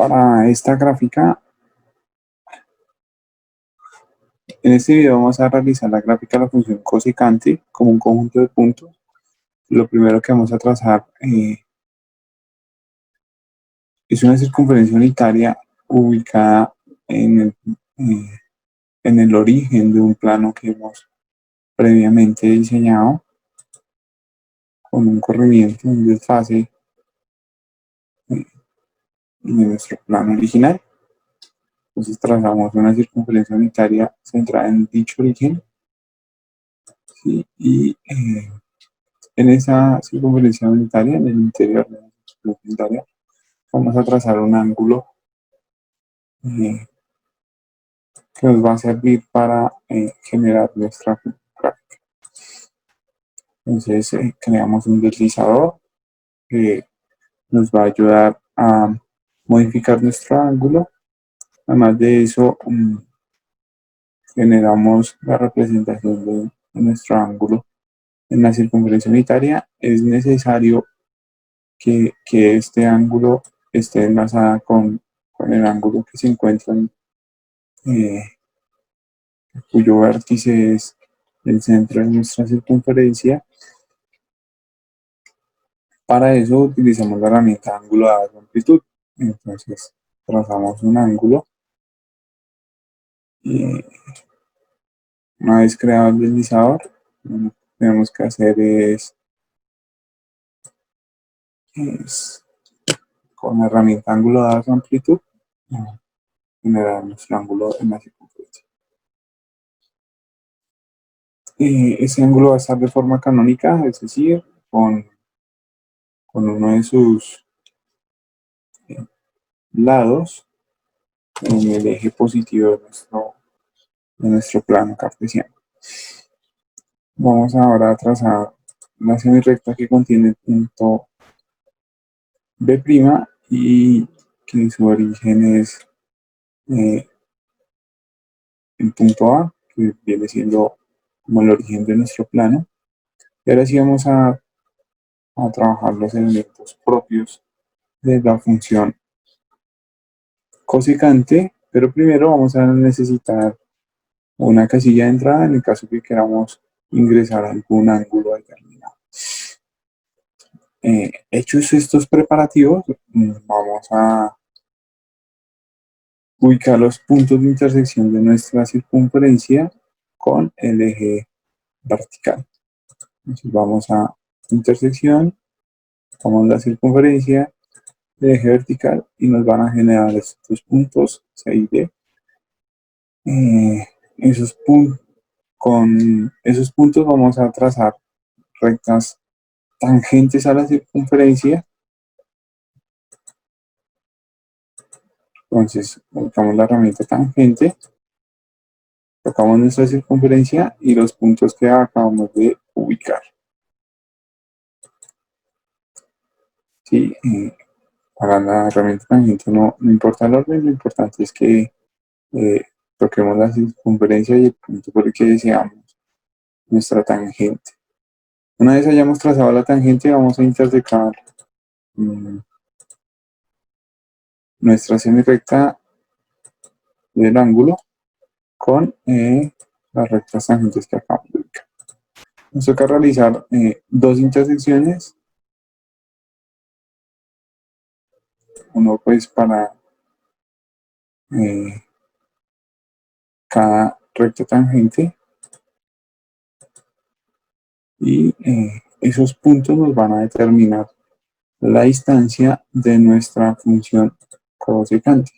Para esta gráfica, en este video vamos a realizar la gráfica de la función cosecante como un conjunto de puntos. Lo primero que vamos a trazar es una circunferencia unitaria ubicada en el, eh, en el origen de un plano que hemos previamente diseñado con un corrimiento, un desfase de nuestro plano original. Entonces trazamos una circunferencia unitaria centrada en dicho origen, ¿sí? Y en esa circunferencia unitaria, en el interior de la circunferencia unitaria, vamos a trazar un ángulo eh, que nos va a servir para generar nuestra gráfica. Entonces creamos un deslizador que nos va a ayudar a modificar nuestro ángulo. Además de eso, generamos la representación de nuestro ángulo en la circunferencia unitaria. Es necesario que este ángulo esté enlazado con el ángulo que se encuentra eh, cuyo vértice es el centro de nuestra circunferencia. Para eso utilizamos la herramienta ángulo de amplitud. Entonces trazamos un ángulo y una vez creado el deslizador, lo que tenemos que hacer es con la herramienta ángulo de amplitud generar nuestro ángulo en la circunferencia. Ese ángulo va a estar de forma canónica, es decir, con uno de sus lados en el eje positivo de nuestro plano cartesiano. Vamos ahora a trazar una semirrecta que contiene el punto B' y que su origen es el punto A, que viene siendo como el origen de nuestro plano. Y ahora sí vamos a trabajar los elementos propios de la función cosecante, pero primero vamos a necesitar una casilla de entrada en el caso que queramos ingresar algún ángulo determinado. Hechos estos preparativos, vamos a ubicar los puntos de intersección de nuestra circunferencia con el eje vertical. Entonces vamos a intersección, tomamos la circunferencia, el eje vertical y nos van a generar estos puntos C y D. Con esos puntos vamos a trazar rectas tangentes a la circunferencia. Entonces colocamos la herramienta tangente, tocamos nuestra circunferencia y los puntos que acabamos de ubicar. Sí, para la herramienta tangente no importa el orden, lo importante es que toquemos la circunferencia y el punto por el que deseamos nuestra tangente. Una vez hayamos trazado la tangente, vamos a intersectar nuestra semirrecta del ángulo con las rectas tangentes que acabamos de ubicar. Nos toca realizar dos intersecciones, uno pues para cada recta tangente y esos puntos nos van a determinar la distancia de nuestra función cosecante.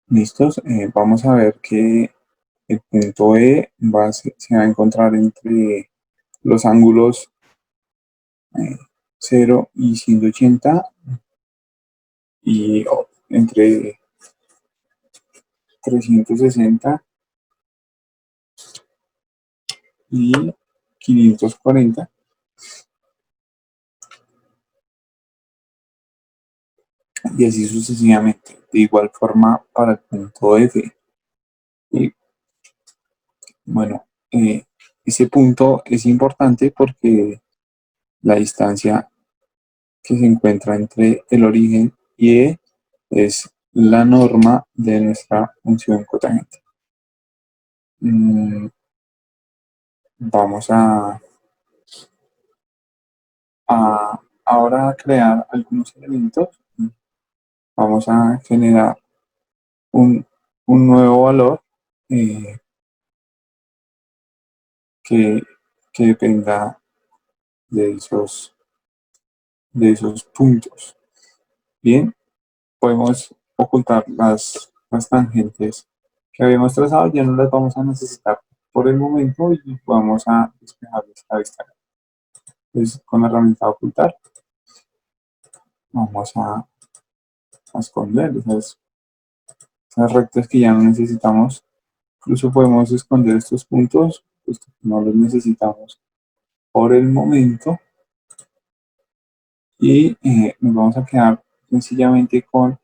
¿Listos? Vamos a ver que el punto se va a encontrar entre los ángulos 0 y 180 y entre 360 y 540. Y así sucesivamente. De igual forma para el punto F. Bueno, ese punto es importante porque la distancia que se encuentra entre el origen y E es la norma de nuestra función cotangente. Vamos ahora a crear algunos elementos. Vamos a generar un, un nuevo valor eh, que, que dependa de esos puntos. Bien, podemos ocultar las tangentes que habíamos trazado, ya no las vamos a necesitar por el momento y vamos a despejar esta vista. Entonces, con la herramienta ocultar, vamos a esconder esas rectas que ya no necesitamos. Incluso podemos esconder estos puntos, puesto que no los necesitamos por el momento. Y nos vamos a quedar sencillamente con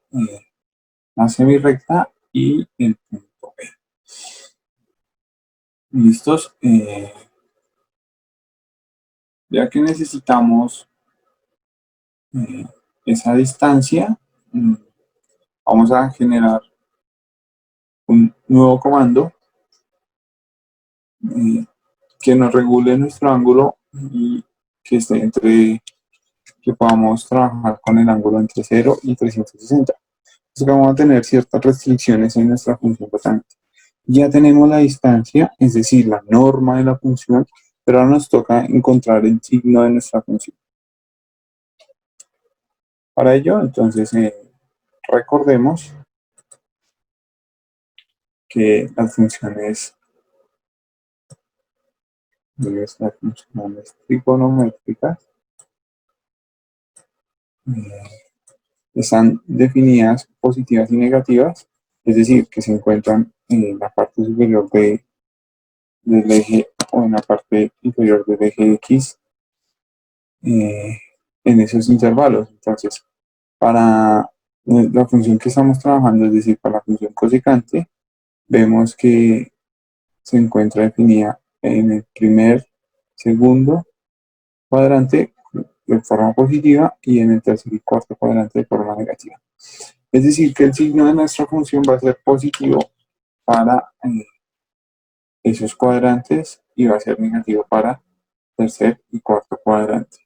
la semirrecta y el punto B. ¿Listos? Ya que necesitamos eh, esa distancia, vamos a generar un nuevo comando eh, que nos regule nuestro ángulo y que esté que podamos trabajar con el ángulo entre 0 y 360. Entonces vamos a tener ciertas restricciones en nuestra función cotangente. Ya tenemos la distancia, es decir, la norma de la función, pero ahora nos toca encontrar el signo de nuestra función. Para ello, entonces, recordemos que las funciones de nuestras funciones trigonométricas eh, están definidas positivas y negativas, es decir, que se encuentran en la parte superior del eje o en la parte inferior del eje X eh, en esos intervalos. Entonces, para la función que estamos trabajando, es decir, para la función cosecante, vemos que se encuentra definida en el primer, segundo cuadrante de forma positiva y en el tercer y cuarto cuadrante de forma negativa. Es decir, que el signo de nuestra función va a ser positivo para esos cuadrantes y va a ser negativo para tercer y cuarto cuadrante.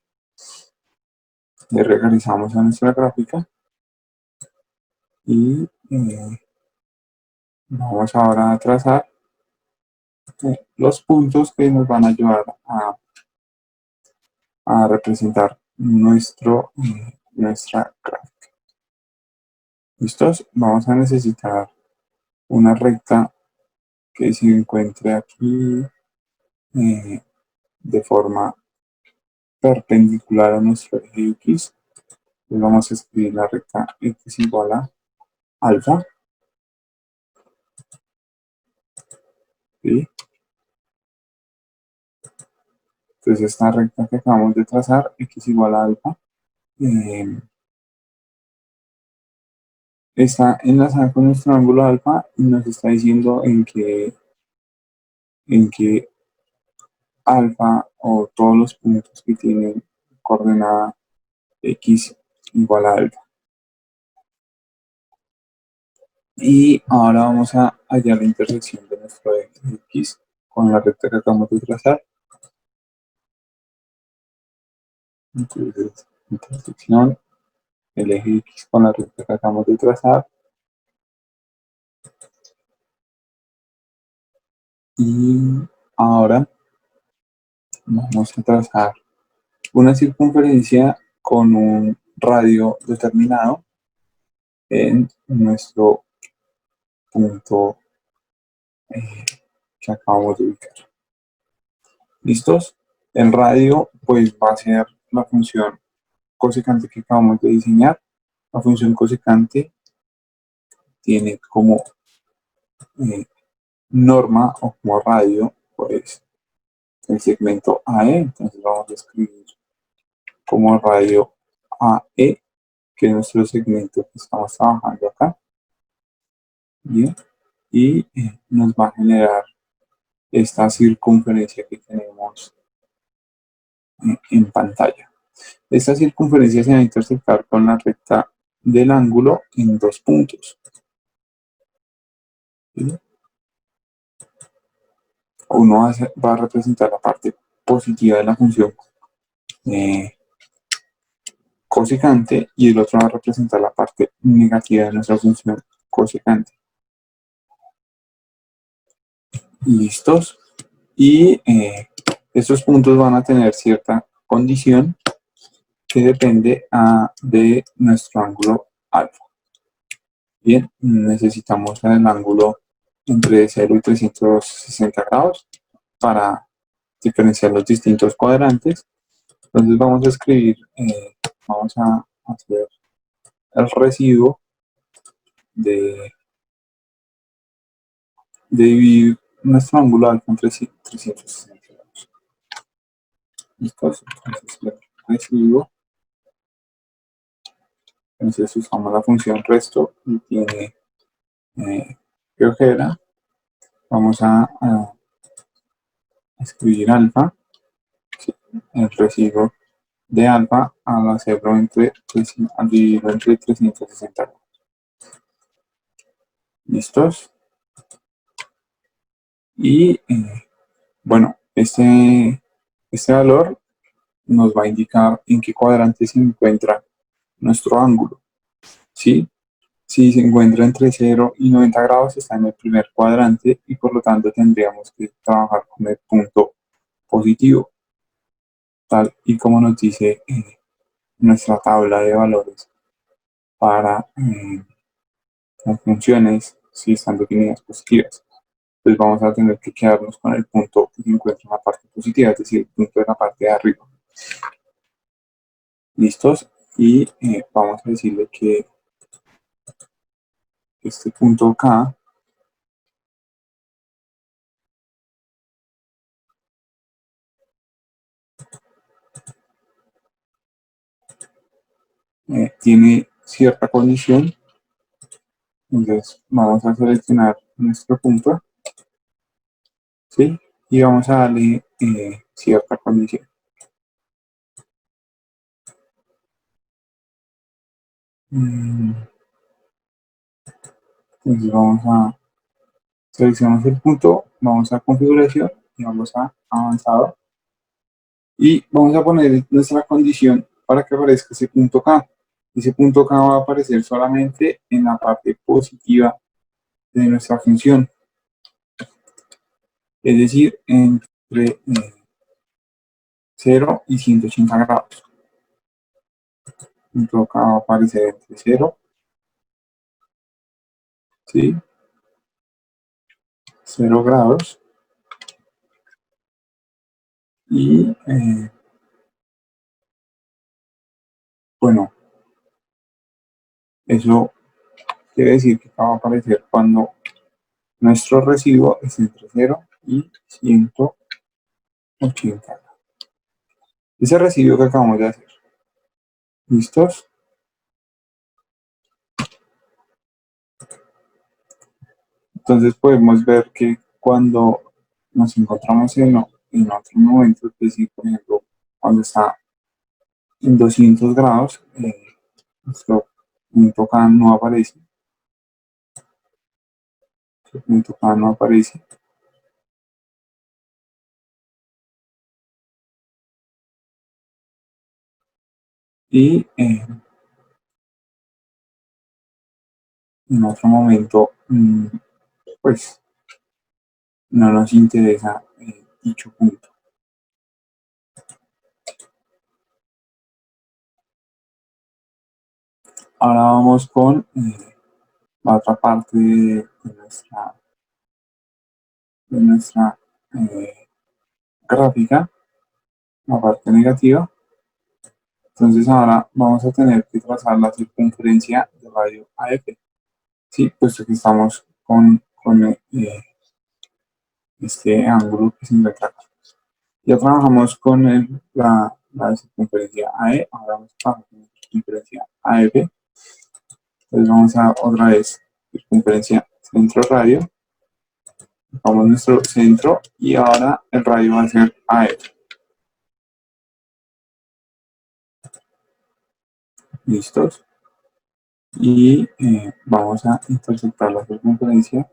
Le regresamos a nuestra gráfica y vamos ahora a trazar los puntos que nos van a ayudar a representar nuestra gráfica. ¿Listos? Vamos a necesitar una recta que se encuentre aquí de forma perpendicular a nuestro eje X. Entonces vamos a escribir la recta X igual a alfa. ¿Sí? Entonces esta recta que acabamos de trazar, X igual a alfa, está enlazada con nuestro ángulo alfa y nos está diciendo en que alfa o todos los puntos que tienen coordenada X igual a alfa. Y ahora vamos a hallar la intersección de nuestro eje X con la recta que acabamos de trazar. Entonces, intersección, el eje X con la recta que acabamos de trazar. Y ahora vamos a trazar una circunferencia con un radio determinado en nuestro punto que acabamos de ubicar. ¿Listos? El radio pues va a ser la función cosecante que acabamos de diseñar. La función cosecante tiene como eh, norma o como radio pues el segmento AE, entonces vamos a escribir como radio AE, que es nuestro segmento que estamos trabajando acá. Bien, y nos va a generar esta circunferencia que tenemos en pantalla. Esta circunferencia se va a intersectar con la recta del ángulo en dos puntos. ¿Sí? Uno va a representar la parte positiva de la función cosecante y el otro va a representar la parte negativa de nuestra función cosecante. ¿Listos? Y estos puntos van a tener cierta condición que depende de nuestro ángulo alfa. Bien, necesitamos el ángulo entre 0 y 360 grados para diferenciar los distintos cuadrantes. Entonces vamos a escribir, vamos a hacer el residuo de dividir nuestro ángulo alfa entre 360 grados. ¿Listos? Entonces el residuo, entonces usamos la función resto y tiene que ojera. Vamos a escribir alfa, ¿sí? El residuo de alfa al hacerlo al dividirlo entre 360 grados. ¿Listos? Y bueno, este valor nos va a indicar en qué cuadrante se encuentra nuestro ángulo. ¿Sí? Si se encuentra entre 0 y 90 grados, está en el primer cuadrante y por lo tanto tendríamos que trabajar con el punto positivo, tal y como nos dice nuestra tabla de valores para las funciones si están definidas positivas. Entonces vamos a tener que quedarnos con el punto que se encuentra en la parte positiva, es decir, el punto de la parte de arriba. ¿Listos? Y vamos a decirle que este punto K tiene cierta condición. Entonces vamos a seleccionar nuestro punto, ¿sí? Y vamos a darle cierta condición. Entonces vamos a seleccionar el punto, vamos a configuración y vamos a avanzado. Y vamos a poner nuestra condición para que aparezca ese punto K. Ese punto K va a aparecer solamente en la parte positiva de nuestra función. Es decir, entre 0 y 180 grados. El punto K va a aparecer entre 0, ¿sí? 0 grados. Y bueno, eso quiere decir que va a aparecer cuando nuestro residuo es entre 0 y 180 grados. Ese residuo que acabamos de hacer. ¿Listos? Entonces podemos ver que cuando nos encontramos en otro momento, es decir, por ejemplo, cuando está en 200 grados, nuestro punto K no aparece. El punto K no aparece. Y en otro momento, pues no nos interesa dicho punto. Ahora vamos con la otra parte de nuestra gráfica, la parte negativa. Entonces ahora vamos a tener que trazar la circunferencia de radio AF. Sí, puesto que estamos con este ángulo que se encuentra acá. Ya trabajamos con la circunferencia AE, ahora vamos a trabajar con la circunferencia AF. Entonces vamos a otra vez circunferencia centro radio Vamos a nuestro centro y ahora el radio va a ser AF. ¿Listos? Y vamos a interceptar la circunferencia.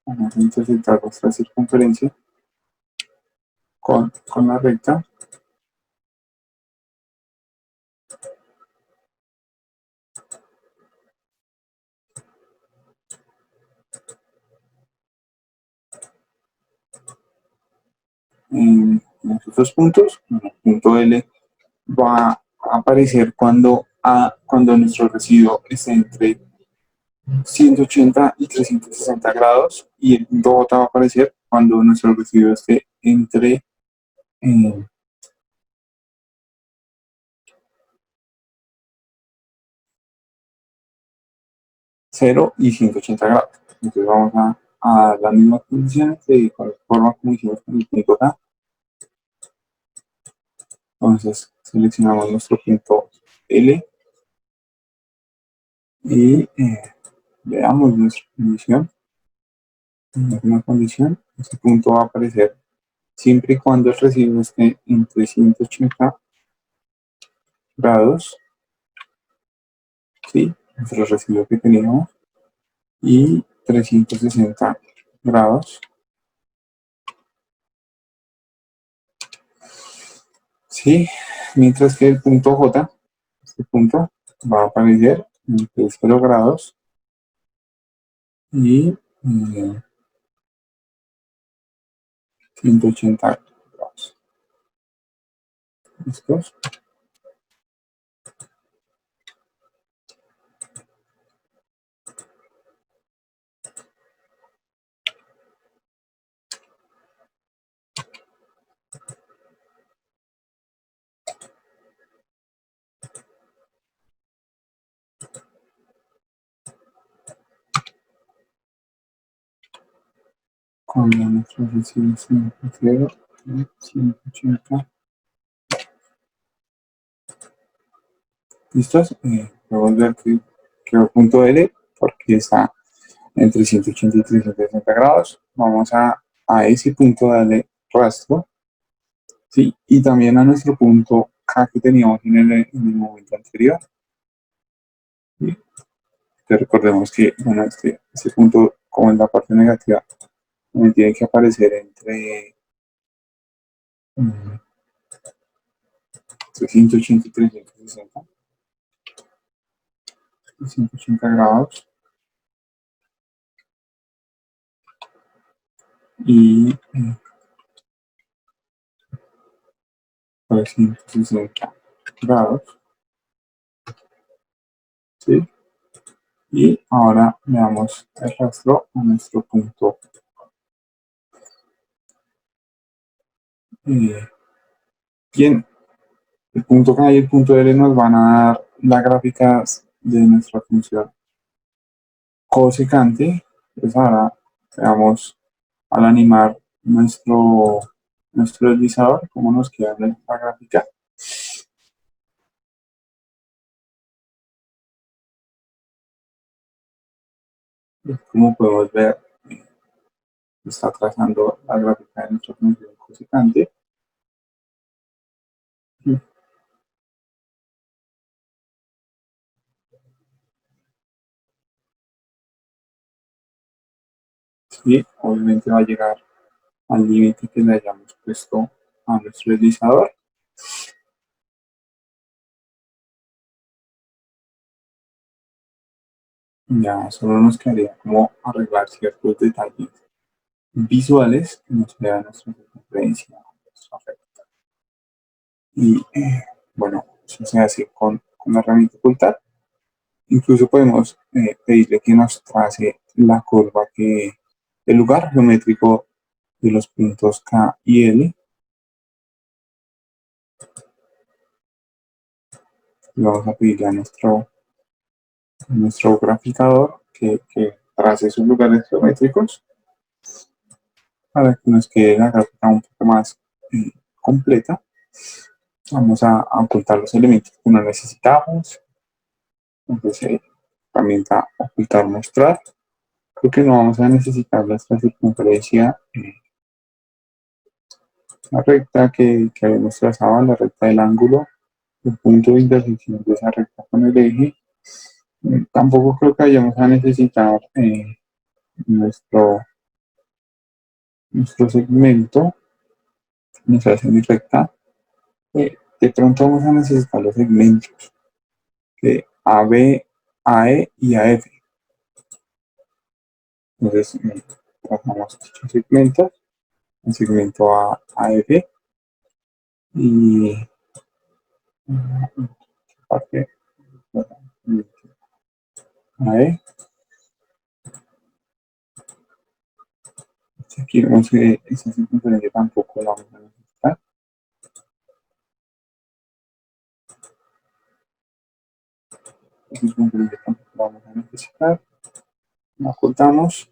Vamos a interceptar nuestra circunferencia con la recta. En estos dos puntos, el punto L va a aparecer cuando nuestro residuo esté entre 180 y 360 grados y el punto J va a aparecer cuando nuestro residuo esté entre eh, 0 y 180 grados. Entonces vamos a dar las mismas condiciones de igual forma como hicimos con el punto K. Entonces seleccionamos nuestro punto L y veamos nuestra condición. En una condición, este punto va a aparecer siempre y cuando el residuo esté entre 180 grados, ¿sí? Nuestro residuo que teníamos, y 360 grados, ¿sí? Mientras que el punto J, este punto, va a aparecer entre 0 grados y 180 grados. ¿Listos? Cuando nuestro residuo esté entre 0 y 180. ¿Listos? Podemos ver que el punto L, porque está entre 180 y 360 grados. Vamos a ese punto darle rastro, ¿sí? Y también a nuestro punto K que teníamos en el momento anterior. ¿Sí? Entonces recordemos que, bueno, este punto, como en la parte negativa, también tiene que aparecer mm, 180 y 360, 180 grados y 360 grados, ¿sí? Y ahora le damos el rastro a nuestro punto bien. El punto K y el punto L nos van a dar las gráficas de nuestra función cosecante. Pues ahora veamos al animar nuestro deslizador, cómo nos queda la gráfica. Como podemos ver, está trazando la gráfica de nuestra función cosecante. Y obviamente va a llegar al límite que le hayamos puesto a nuestro deslizador. Ya solo nos quedaría como arreglar ciertos detalles visuales que nos vean nuestra circunferencia, nuestra recta. Y bueno, eso se hace con la herramienta ocultar. Incluso podemos pedirle que nos trace la curva el lugar geométrico de los puntos K y L. Y vamos a pedirle a nuestro graficador que trace esos lugares geométricos para que nos quede la gráfica un poco más completa. Vamos a ocultar los elementos que no necesitamos. Entonces, herramienta ocultar, mostrar. Creo que no vamos a necesitar nuestra circunferencia, la recta que habíamos trazado, la recta del ángulo, el punto de intersección de esa recta con el eje. Tampoco creo que vayamos a necesitar nuestro, nuestro segmento, nuestra recta. De pronto vamos a necesitar los segmentos de AB, AE y AF. Entonces, trazamos estos segmentos, el segmento AF y parte AE. Aquí vemos que esa circunferencia tampoco la vamos a necesitar. Esa circunferencia tampoco la vamos a necesitar. La cortamos.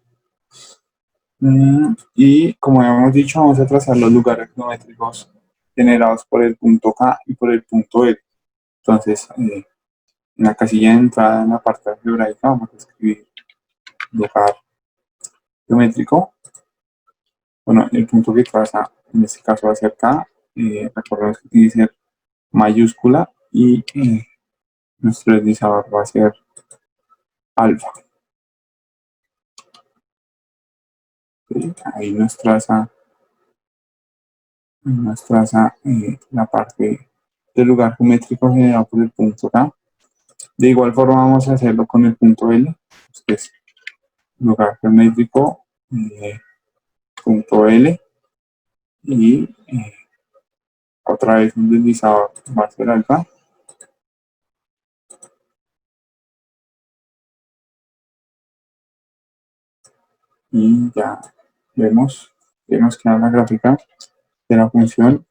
Y como habíamos dicho, vamos a trazar los lugares geométricos generados por el punto K y por el punto L. Entonces, en la casilla de entrada, en la parte algebraica, vamos a escribir lugar geométrico. Bueno, el punto que traza, en este caso va a ser K. Recordemos que tiene que ser mayúscula y nuestro deslizador va a ser alfa. ¿Sí? Ahí nos traza la parte del lugar geométrico generado por el punto K. De igual forma vamos a hacerlo con el punto L, que es lugar geométrico, punto L, y otra vez un deslizador va a ser alfa. Y ya vemos que nos queda la gráfica de la función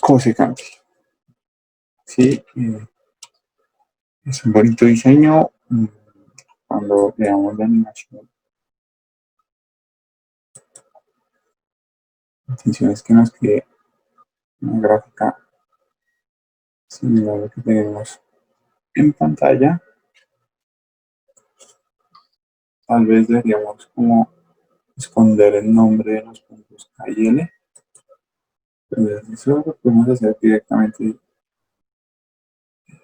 cosecante. Sí, es un bonito diseño. Cuando veamos la animación, la intención es que nos quede una gráfica similar a lo que tenemos en pantalla. Tal vez deberíamos como esconder el nombre de los puntos K y L. Entonces, eso lo podemos hacer directamente.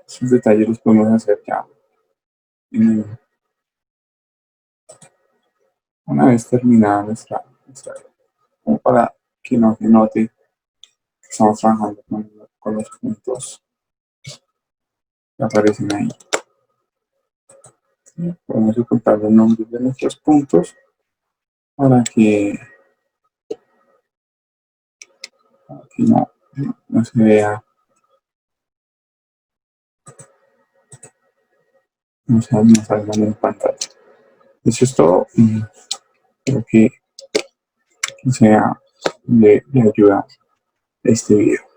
Esos detalles los podemos hacer ya una vez terminada nuestra como para que no se note que estamos trabajando con los puntos que aparecen ahí. ¿Sí? Podemos ocultar los nombres de nuestros puntos para que no se vea, no salgan en pantalla. Eso es todo. Espero que sea de ayuda este video.